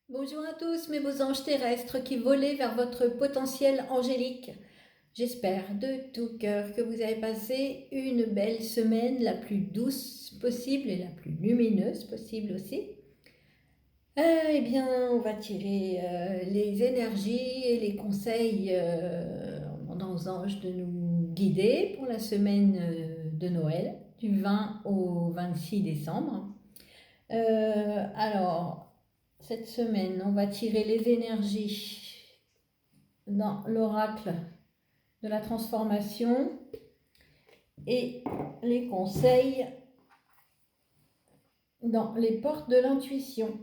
Bonjour à tous mes beaux anges terrestres qui volez vers votre potentiel angélique. J'espère de tout cœur que vous avez passé une belle semaine, la plus douce possible et la plus lumineuse possible aussi. Eh bien, on va tirer les énergies et les conseils en demandant aux anges de nous guider pour la semaine de Noël, du 20 au 26 décembre. Alors, cette semaine, on va tirer les énergies dans l'oracle de la transformation et les conseils dans les portes de l'intuition.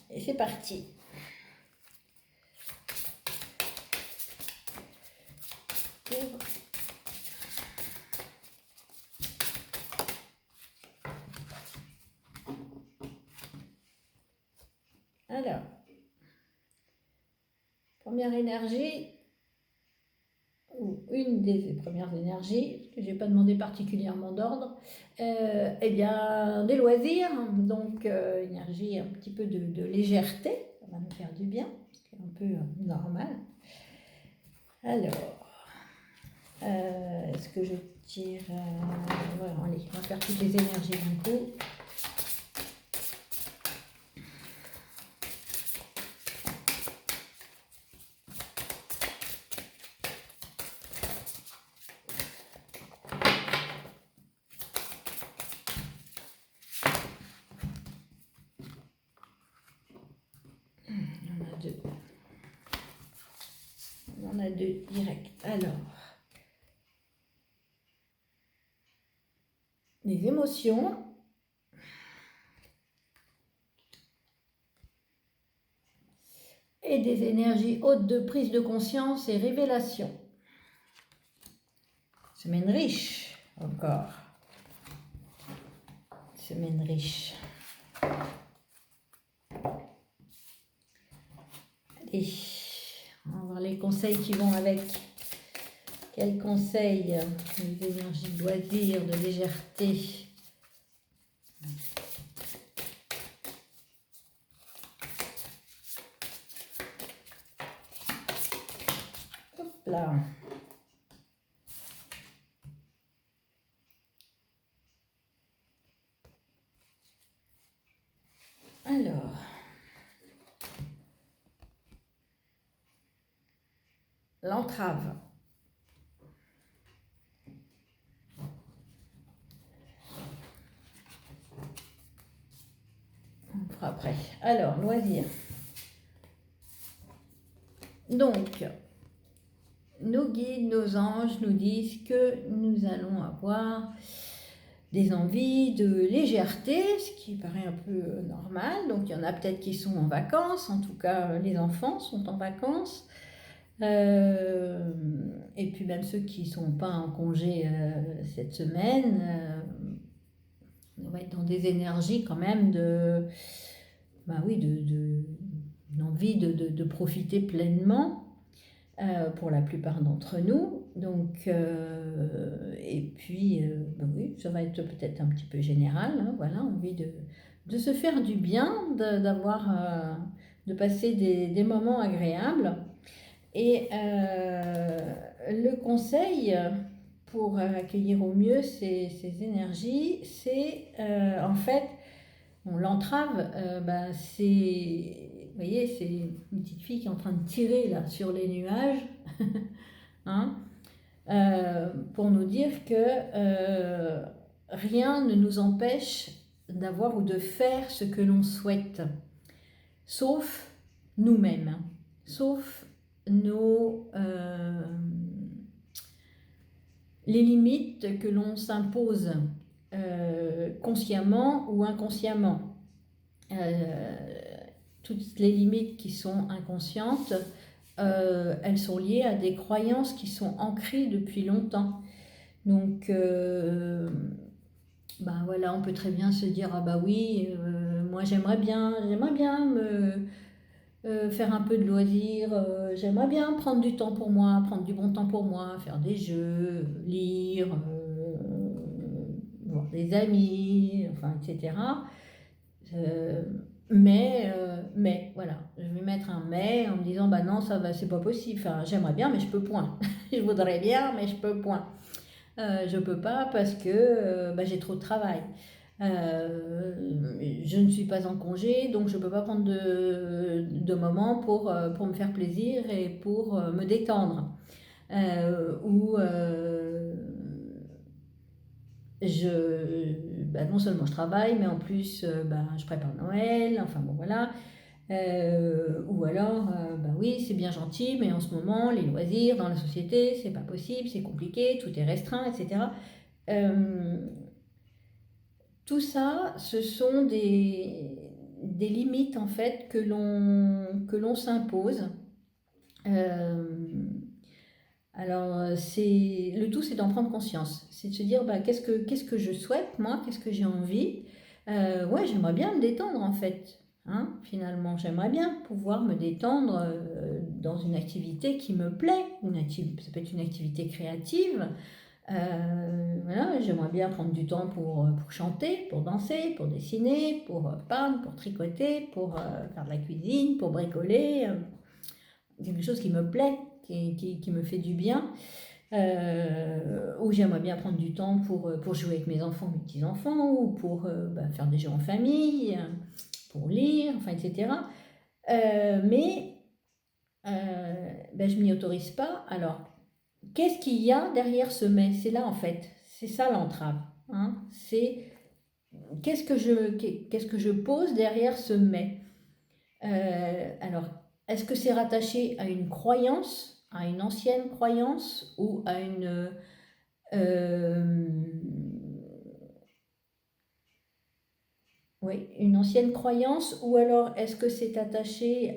Et c'est parti. Alors, première énergie, ou une des premières énergies, que je n'ai pas demandé particulièrement d'ordre, eh bien, des loisirs, donc énergie un petit peu de légèreté, ça va nous faire du bien, c'est un peu normal. Alors, est-ce que je tire voilà, allez, on va faire toutes les énergies d'un coup. On a deux directs. Alors, les émotions. Et des énergies hautes de prise de conscience et révélation. Semaine riche, encore. Semaine riche. Allez, on va voir les conseils qui vont avec. Quels conseils? Les énergies de loisir, de légèreté. Hop là. Alors, l'entrave. On fera après. Alors, loisirs. Donc, nos guides, nos anges nous disent que nous allons avoir des envies de légèreté, ce qui paraît un peu normal. Donc il y en a peut-être qui sont en vacances, en tout cas les enfants sont en vacances. Et puis même ceux qui ne sont pas en congé cette semaine, on va être dans des énergies quand même de, bah oui, d'envie de profiter pleinement. Pour la plupart d'entre nous. Donc, et puis, ben oui, ça va être peut-être un petit peu général, hein, voilà, envie de se faire du bien, d'avoir, de passer des moments agréables. Et le conseil pour accueillir au mieux ces énergies, c'est en fait, bon, l'entrave, ben, c'est, vous voyez, c'est une petite fille qui est en train de tirer là sur les nuages, hein, pour nous dire que rien ne nous empêche d'avoir ou de faire ce que l'on souhaite, sauf nous-mêmes, sauf nos, les limites que l'on s'impose consciemment ou inconsciemment. Toutes les limites qui sont inconscientes, elles sont liées à des croyances qui sont ancrées depuis longtemps. Donc, bah voilà, on peut très bien se dire, ah bah oui, moi j'aimerais bien me faire un peu de loisirs, j'aimerais bien prendre du temps pour moi, prendre du bon temps pour moi, faire des jeux, lire, voir des amis, enfin, etc. mais, voilà, je vais mettre un mais en me disant, bah non, ça va, c'est pas possible. Enfin, j'aimerais bien, mais je peux point. Je voudrais bien, mais je peux point. Je peux pas parce que bah, j'ai trop de travail. Je ne suis pas en congé, donc je peux pas prendre de moment pour me faire plaisir et pour me détendre. Ou bah, non seulement je travaille, mais en plus bah, je prépare Noël, enfin bon voilà. Ou alors, bah oui, c'est bien gentil, mais en ce moment, les loisirs dans la société, c'est pas possible, c'est compliqué, tout est restreint, etc. Euh, Tout ça, ce sont des limites en fait que l'on s'impose. Euh, alors, le tout, c'est d'en prendre conscience. C'est de se dire, bah, qu'est-ce que je souhaite, moi, qu'est-ce que j'ai envie. Ouais, j'aimerais bien me détendre, en fait. Hein, finalement, j'aimerais bien pouvoir me détendre dans une activité qui me plaît. Ça peut être une activité créative. Voilà, j'aimerais bien prendre du temps pour chanter, pour danser, pour dessiner, pour peindre, pour tricoter, pour faire de la cuisine, pour bricoler. Quelque chose qui me plaît, qui me fait du bien. Ou j'aimerais bien prendre du temps pour jouer avec mes enfants, mes petits-enfants, ou pour bah, faire des jeux en famille, pour lire, enfin, etc. Mais ben, je m'y autorise pas. Alors, qu'est-ce qu'il y a derrière ce mais? C'est là, en fait. C'est ça l'entrave. Hein. C'est qu'est-ce que je pose derrière ce mais? Alors, est-ce que c'est rattaché à une croyance, à une ancienne croyance ou à euh, oui, une ancienne croyance, ou alors est-ce que c'est attaché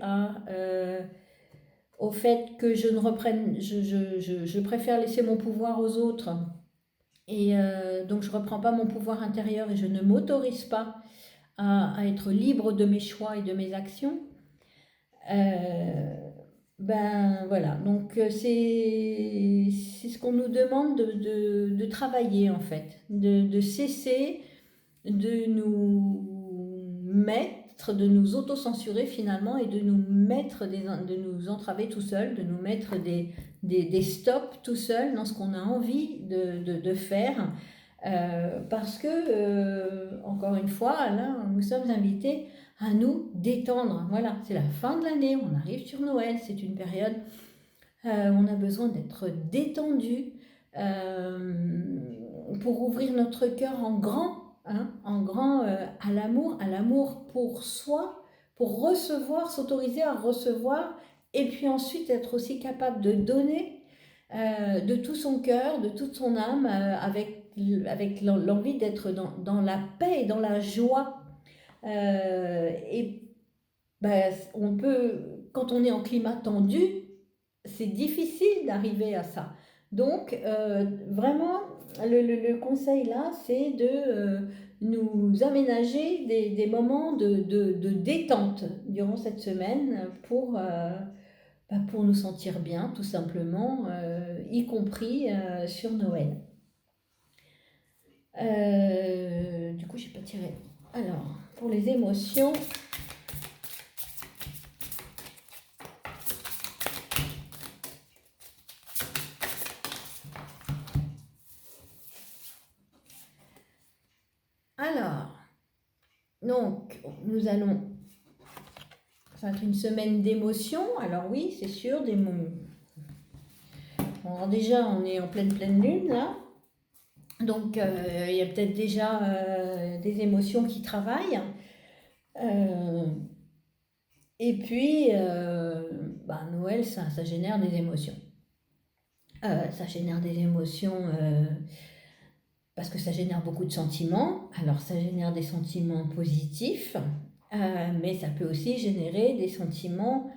au fait que je ne reprenne, je préfère laisser mon pouvoir aux autres et donc je ne reprends pas mon pouvoir intérieur et je ne m'autorise pas à être libre de mes choix et de mes actions. Euh, Ben voilà, donc c'est ce qu'on nous demande de travailler en fait, de cesser de nous mettre, de nous autocensurer finalement et de nous mettre, de nous entraver tout seul, de nous mettre des stops tout seul dans ce qu'on a envie de faire. Parce que, encore une fois, là, nous sommes invités à nous détendre. Voilà, c'est la fin de l'année, on arrive sur Noël, c'est une période où on a besoin d'être détendu pour ouvrir notre cœur en grand, hein, en grand à l'amour pour soi, pour recevoir, s'autoriser à recevoir, et puis ensuite être aussi capable de donner de tout son cœur, de toute son âme, avec l'envie d'être dans la paix et dans la joie. Et ben, quand on est en climat tendu, c'est difficile d'arriver à ça. Donc, vraiment, le conseil là, c'est de nous aménager des moments de détente durant cette semaine pour nous sentir bien, tout simplement, y compris sur Noël. Du coup, j'ai pas tiré. Alors, pour les émotions, alors, donc, ça va être une semaine d'émotions. Alors oui, c'est sûr, alors déjà, on est en pleine lune, là. Donc, il y a peut-être déjà des émotions qui travaillent. Euh, et puis, bah, Noël, ça génère des émotions. Ça génère des émotions parce que ça génère beaucoup de sentiments. Alors, ça génère des sentiments positifs, mais ça peut aussi générer des sentiments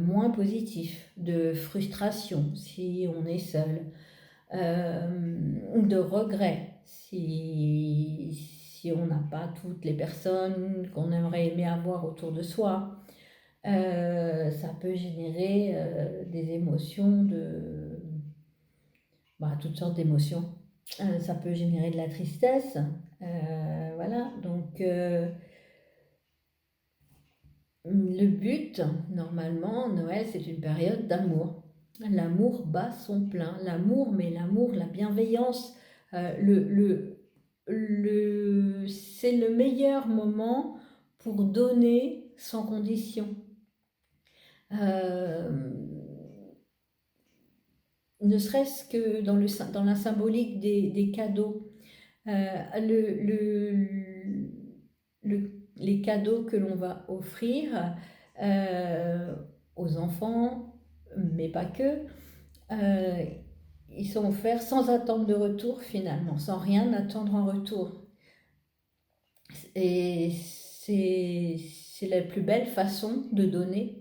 moins positifs, de frustration si on est seul, de regret si on n'a pas toutes les personnes qu'on aimerait aimer avoir autour de soi. Ça peut générer des émotions toutes sortes d'émotions. Ça peut générer de la tristesse. Voilà, donc Le but, normalement, Noël, c'est une période d'amour. L'amour bat son plein. L'amour, mais l'amour, la bienveillance, euh, le, le, c'est le meilleur moment pour donner sans condition. Euh, Ne serait-ce que dans la symbolique des cadeaux. Euh, le, le, les cadeaux que l'on va offrir euh, aux enfants, mais pas que, euh, ils sont offerts sans attendre de retour finalement, sans rien attendre en retour. Et c'est la plus belle façon de donner.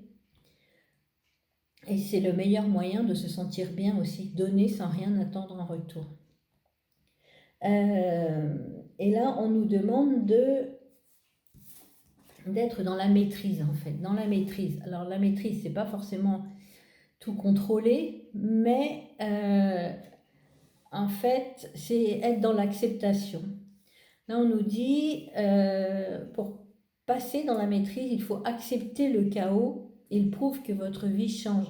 Et c'est le meilleur moyen de se sentir bien aussi, donner sans rien attendre en retour. Euh, et là, on nous demande d'être dans la maîtrise en fait, dans la maîtrise. Alors la maîtrise, c'est pas forcément tout contrôler, mais en fait, c'est être dans l'acceptation. Là, on nous dit, pour passer dans la maîtrise, il faut accepter le chaos. Il prouve que votre vie change.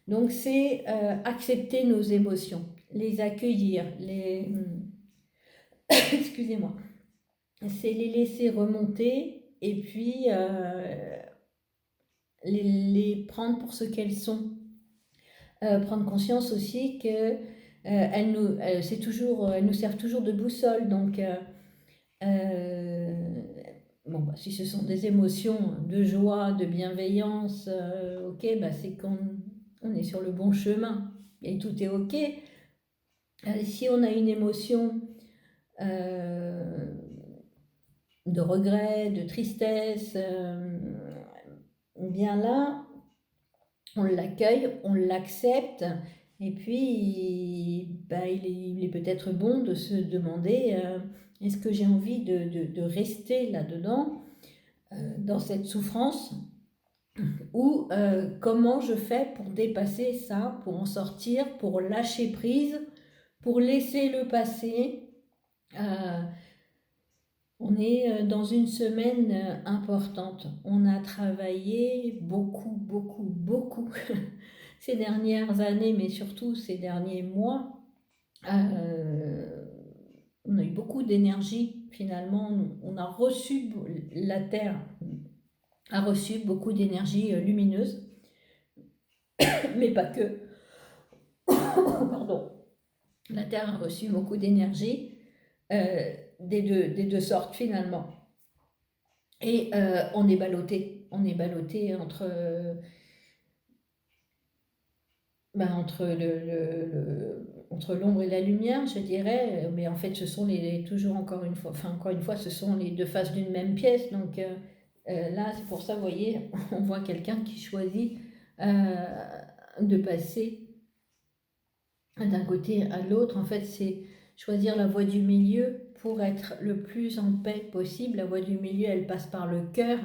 Donc c'est accepter nos émotions, les accueillir, les excusez-moi, c'est les laisser remonter et puis les prendre pour ce qu'elles sont. Prendre conscience aussi que elles nous servent toujours de boussole. Donc, bon, bah, si ce sont des émotions de joie, de bienveillance, ok, bah, c'est qu'on on est sur le bon chemin et tout est ok. Si on a une émotion euh, de regret, de tristesse, bien là, on l'accueille, on l'accepte, et puis bah, il est peut-être bon de se demander est-ce que j'ai envie de rester là-dedans, dans cette souffrance, ou comment je fais pour dépasser ça, pour en sortir, pour lâcher prise, pour laisser le passé. Euh, On est dans une semaine importante. On a travaillé beaucoup, beaucoup, beaucoup ces dernières années, mais surtout ces derniers mois. Euh, on a eu beaucoup d'énergie finalement. On a reçu, la Terre a reçu beaucoup d'énergie lumineuse, mais pas que. Pardon. La Terre a reçu beaucoup d'énergie des deux sortes finalement. Et on est ballotté. On est ballotté entre entre l'ombre et la lumière, je dirais. Mais en fait, ce sont toujours encore une fois, ce sont les deux faces d'une même pièce. Donc là, c'est pour ça, vous voyez, on voit quelqu'un qui choisit de passer d'un côté à l'autre. En fait, c'est choisir la voie du milieu pour être le plus en paix possible. La voie du milieu, elle passe par le cœur.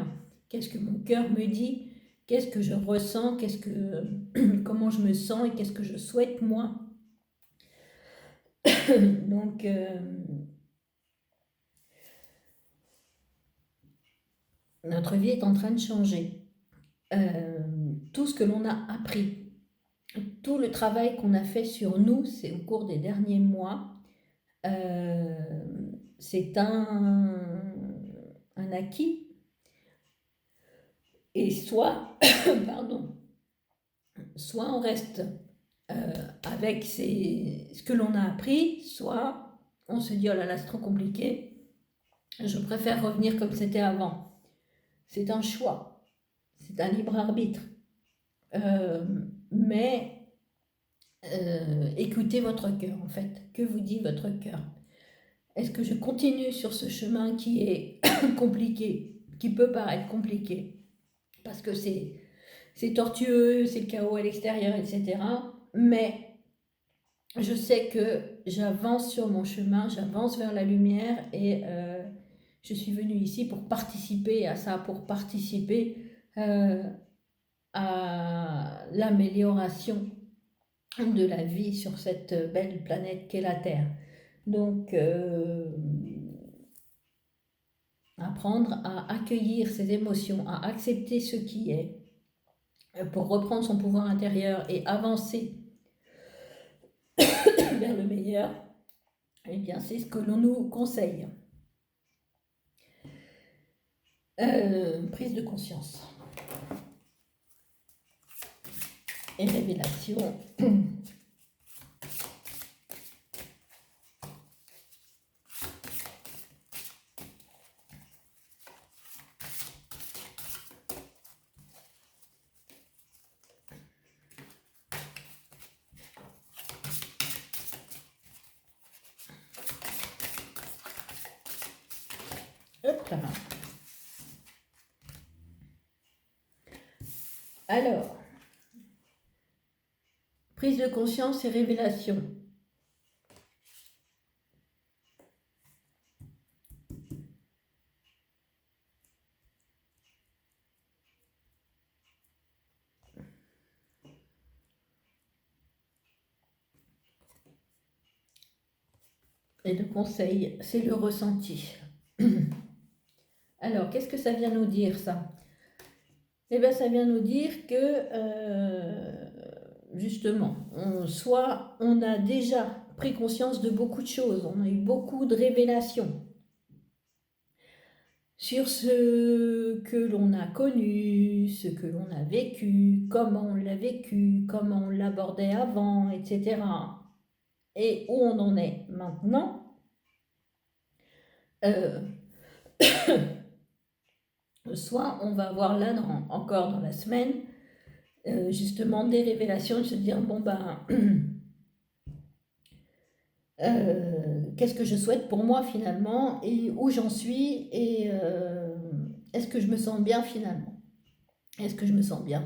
Qu'est-ce que mon cœur me dit? Qu'est-ce que je ressens? Comment je me sens et qu'est-ce que je souhaite moi? Donc, notre vie est en train de changer. Tout ce que l'on a appris, tout le travail qu'on a fait sur nous, c'est au cours des derniers mois, euh, c'est un acquis. Et soit, pardon, soit on reste avec ce que l'on a appris, soit on se dit oh là là, c'est trop compliqué, je préfère revenir comme c'était avant. C'est un choix, c'est un libre arbitre. Euh, mais écoutez votre cœur en fait. Que vous dit votre cœur? Est-ce que je continue sur ce chemin qui est compliqué, qui peut paraître compliqué, parce que c'est tortueux, c'est le chaos à l'extérieur, etc. Mais je sais que j'avance sur mon chemin, j'avance vers la lumière et je suis venue ici pour participer à ça, pour participer euh, à l'amélioration de la vie sur cette belle planète qu'est la Terre. Donc, apprendre à accueillir ses émotions, à accepter ce qui est, pour reprendre son pouvoir intérieur et avancer vers le meilleur, eh bien c'est ce que l'on nous conseille. Prise de conscience et révélation. Hop là. Alors, prise de conscience et révélation. Et le conseil, c'est le ressenti. Alors, qu'est-ce que ça vient nous dire, ça? Eh bien, ça vient nous dire que, justement, soit on a déjà pris conscience de beaucoup de choses, on a eu beaucoup de révélations sur ce que l'on a connu, ce que l'on a vécu, comment on l'a vécu, comment on l'abordait avant, etc. Et où on en est maintenant. Soit on va avoir là, encore dans la semaine, justement des révélations, de se dire, bon ben, qu'est-ce que je souhaite pour moi finalement, et où j'en suis, et est-ce que je me sens bien finalement? Est-ce que je me sens bien?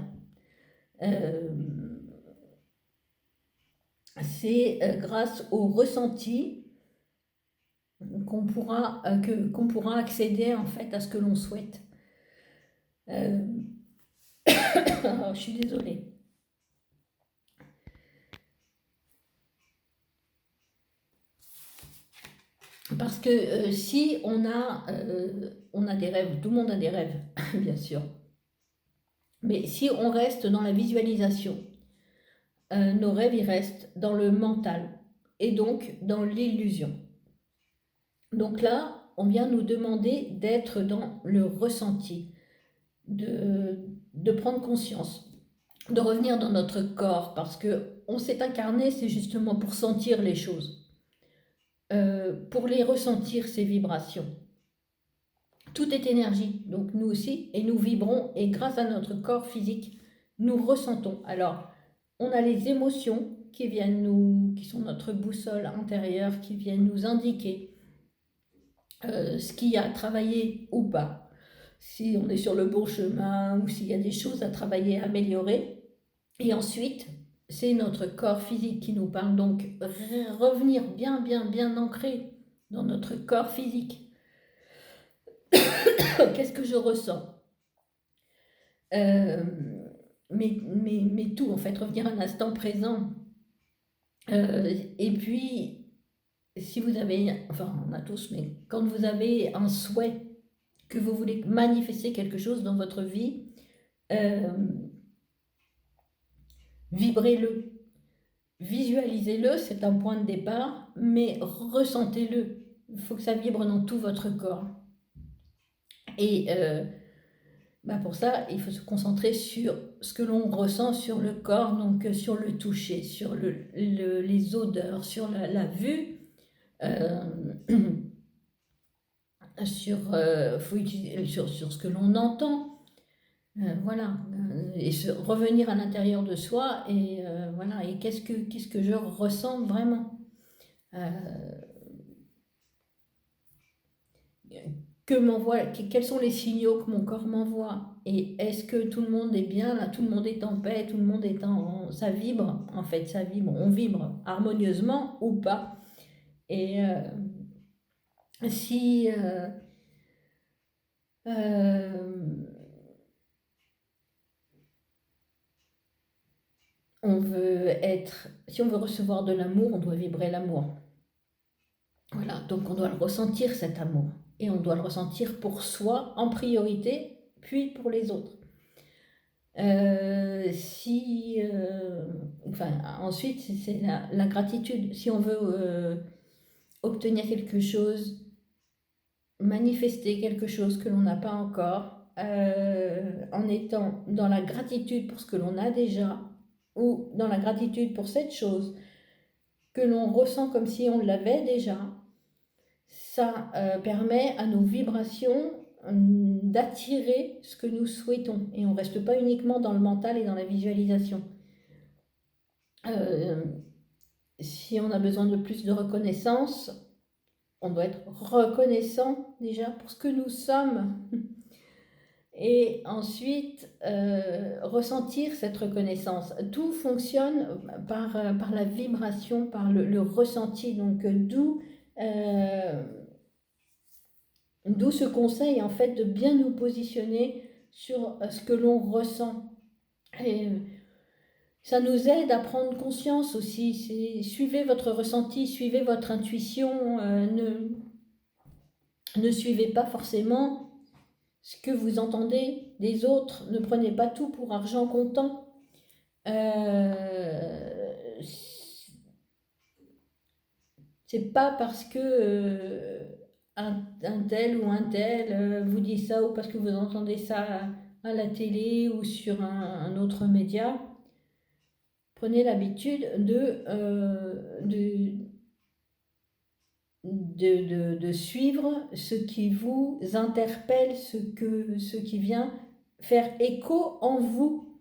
C'est grâce au ressenti qu'on pourra accéder en fait à ce que l'on souhaite. Je suis désolée. Parce que si on a des rêves, tout le monde a des rêves, bien sûr. Mais si on reste dans la visualisation, nos rêves, ils restent dans le mental et donc dans l'illusion. Donc là, on vient nous demander d'être dans le ressenti, de prendre conscience, de revenir dans notre corps, parce que on s'est incarné, c'est justement pour sentir les choses. Pour les ressentir, ces vibrations. Tout est énergie, donc nous aussi, et nous vibrons, et grâce à notre corps physique, nous ressentons. Alors, on a les émotions qui sont notre boussole intérieure, qui viennent nous indiquer ce qu'il y a à travailler ou pas, si on est sur le bon chemin, ou s'il y a des choses à travailler, à améliorer. Et ensuite, c'est notre corps physique qui nous parle, donc revenir bien, bien, bien ancré dans notre corps physique. Qu'est-ce que je ressens? Mais tout, en fait, revenir à l'instant présent. Et puis, si vous avez, enfin, on a tous, mais quand vous avez un souhait, que vous voulez manifester quelque chose dans votre vie, vibrez-le. Visualisez-le, c'est un point de départ, mais ressentez-le. Il faut que ça vibre dans tout votre corps. Et pour ça, il faut se concentrer sur ce que l'on ressent sur le corps, donc sur le toucher, sur les odeurs, sur la vue, sur ce que l'on entend. Voilà, et revenir à l'intérieur de soi, et voilà, et qu'est-ce que je ressens vraiment, quels sont les signaux que mon corps m'envoie, et est-ce que tout le monde est bien là, tout le monde est en paix, tout le monde est ça vibre, en fait, ça vibre, on vibre harmonieusement ou pas, et si si on veut recevoir de l'amour, on doit vibrer l'amour. Voilà, donc on doit le ressentir, cet amour. et on doit le ressentir pour soi en priorité, puis pour les autres. Ensuite, c'est la gratitude. Si on veut obtenir quelque chose, manifester quelque chose que l'on n'a pas encore, en étant dans la gratitude pour ce que l'on a déjà, ou dans la gratitude pour cette chose que l'on ressent comme si on l'avait déjà, ça permet à nos vibrations d'attirer ce que nous souhaitons. Et on ne reste pas uniquement dans le mental et dans la visualisation. Si on a besoin de plus de reconnaissance, on doit être reconnaissant déjà pour ce que nous sommes. Et ensuite, ressentir cette reconnaissance. Tout fonctionne par la vibration, par le ressenti. Donc, d'où ce conseil, en fait, de bien nous positionner sur ce que l'on ressent. Et ça nous aide à prendre conscience aussi. Suivez votre ressenti, suivez votre intuition. Ne suivez pas forcément ce que vous entendez des autres. Ne prenez pas tout pour argent comptant. C'est pas parce que un tel ou un tel vous dit ça, ou parce que vous entendez ça à la télé ou sur un autre média. Prenez l'habitude de suivre ce qui vous interpelle, ce qui vient faire écho en vous.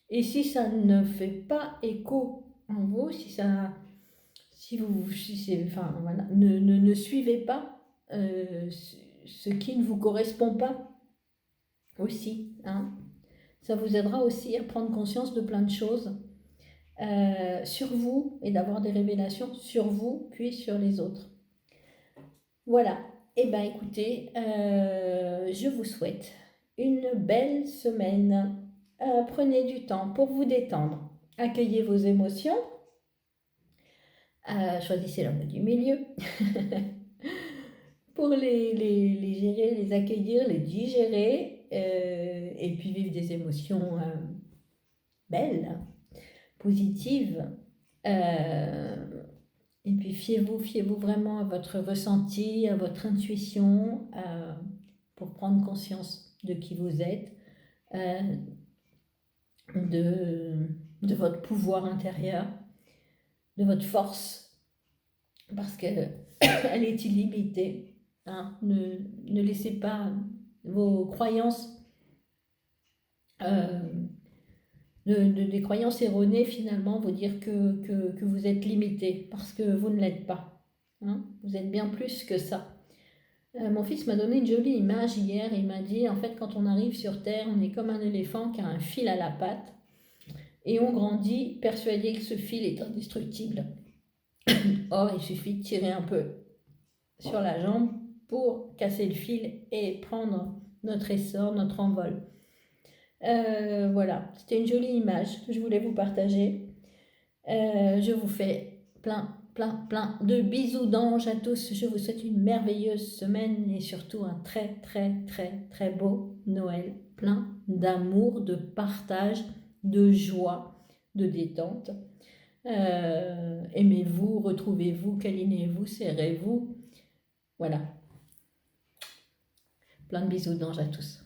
Et si ça ne fait pas écho en vous, ne suivez pas ce qui ne vous correspond pas aussi. Hein. Ça vous aidera aussi à prendre conscience de plein de choses sur vous et d'avoir des révélations sur vous puis sur les autres. Voilà. Eh bien écoutez, je vous souhaite une belle semaine. Prenez du temps pour vous détendre. Accueillez vos émotions. Choisissez la voie du milieu. Pour les gérer, les accueillir, les digérer, et puis vivre des émotions belles, positives. Et puis fiez-vous vraiment à votre ressenti, à votre intuition, pour prendre conscience de qui vous êtes, de votre pouvoir intérieur, de votre force, parce qu'elle est illimitée. Hein. Ne laissez pas vos croyances, des croyances erronées finalement, vous dire que vous êtes limité, parce que vous ne l'êtes pas. Hein. Vous êtes bien plus que ça. Mon fils m'a donné une jolie image hier. Il m'a dit, en fait, quand on arrive sur Terre, on est comme un éléphant qui a un fil à la patte, et on grandit persuadé que ce fil est indestructible. Or, il suffit de tirer un peu sur la jambe pour casser le fil et prendre notre essor, notre envol. Voilà, c'était une jolie image que je voulais vous partager. Je vous fais plein de bisous d'anges à tous. Je vous souhaite une merveilleuse semaine et surtout un très très beau Noël, plein d'amour, de partage, de joie, de détente. Aimez-vous, retrouvez-vous, câlinez-vous, serrez-vous. Voilà. Plein de bisous d'anges à tous.